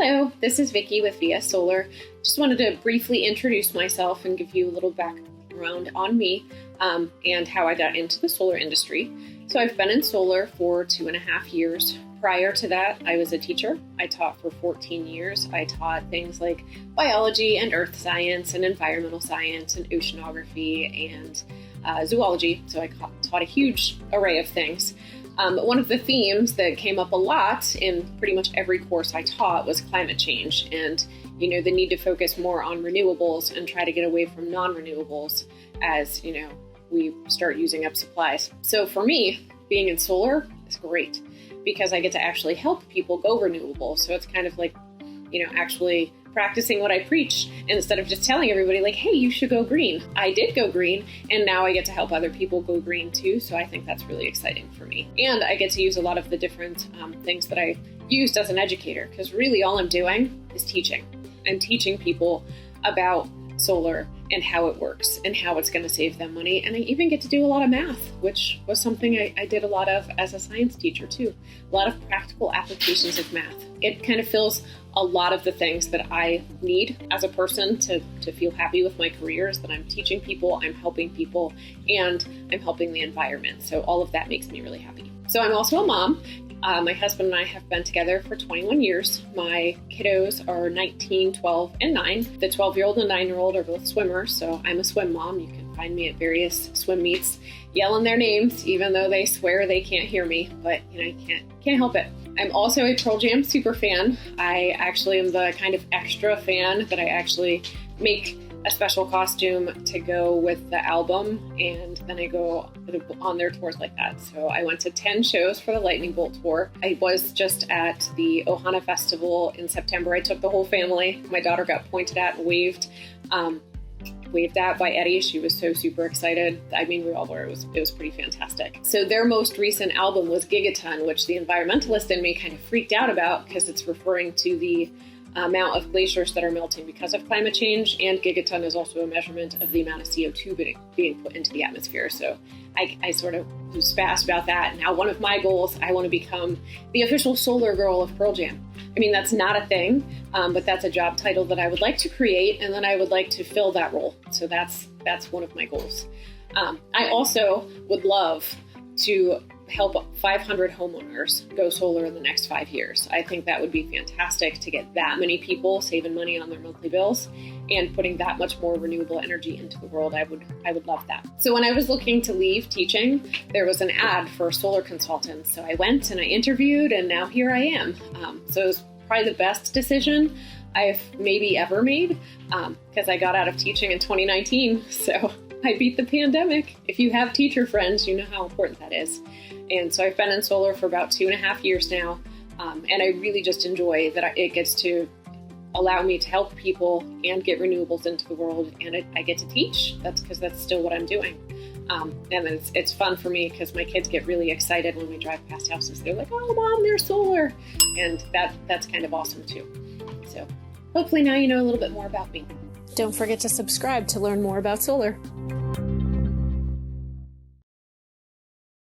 Hello, this is Vicky with VS Solar. Just wanted to briefly introduce myself and give you a little background on me and how I got into the solar industry. So I've been in solar for 2.5 years. Prior to that, I was a teacher. I taught for 14 years. I taught things like biology and earth science and environmental science and oceanography and zoology. So I taught a huge array of things. One of the themes that came up a lot in pretty much every course I taught was climate change and, the need to focus more on renewables and try to get away from non-renewables as, we start using up supplies. So for me, being in solar is great because I get to actually help people go renewable. So it's kind of like, actually practicing what I preach instead of just telling everybody like, hey, you should go green. I did go green, and now I get to help other people go green too. So I think that's really exciting for me. And I get to use a lot of the different things that I used as an educator, because really all I'm doing is teaching. I'm teaching people about solar and how it works and how it's going to save them money. And I even get to do a lot of math, which was something I did a lot of as a science teacher too. A lot of practical applications of math. It kind of fills a lot of the things that I need as a person to feel happy with my career is that I'm teaching people, I'm helping people, and I'm helping the environment. So all of that makes me really happy. So I'm also a mom. My husband and I have been together for 21 years. My kiddos are 19, 12, and 9. The 12-year-old and 9-year-old are both swimmers, so I'm a swim mom. You can find me at various swim meets yelling their names, even though they swear they can't hear me, but I can't help it. I'm also a Pearl Jam super fan. I actually am the kind of extra fan that I actually make a special costume to go with the album, and then I go on their tours like that. So I went to 10 shows for the Lightning Bolt tour. I was just at the Ohana Festival in September. I took the whole family. My daughter got pointed at and waved at by Eddie. She was so super excited. I mean, we all were. It was pretty fantastic. So their most recent album was Gigaton, which the environmentalist in me kind of freaked out about because it's referring to the amount of glaciers that are melting because of climate change, and gigaton is also a measurement of the amount of CO2 being put into the atmosphere. So I sort of was fast about that. Now, one of my goals, I want to become the official solar girl of Pearl Jam. I mean, that's not a thing, but that's a job title that I would like to create, and then I would like to fill that role. So that's one of my goals. I also would love to help 500 homeowners go solar in the next 5 years. I think that would be fantastic to get that many people saving money on their monthly bills and putting that much more renewable energy into the world. I would love that. So when I was looking to leave teaching, there was an ad for solar consultants. So I went and I interviewed, and now here I am. So it was probably the best decision I've maybe ever made because I got out of teaching in 2019. So I beat the pandemic. If you have teacher friends, you know how important that is. And so I've been in solar for about 2.5 years now. And I really just enjoy that it gets to allow me to help people and get renewables into the world. And I get to teach. That's because that's still what I'm doing. And it's fun for me because my kids get really excited when we drive past houses. They're like, oh, Mom, they're solar. And that's kind of awesome too. So hopefully now you know a little bit more about me. Don't forget to subscribe to learn more about solar.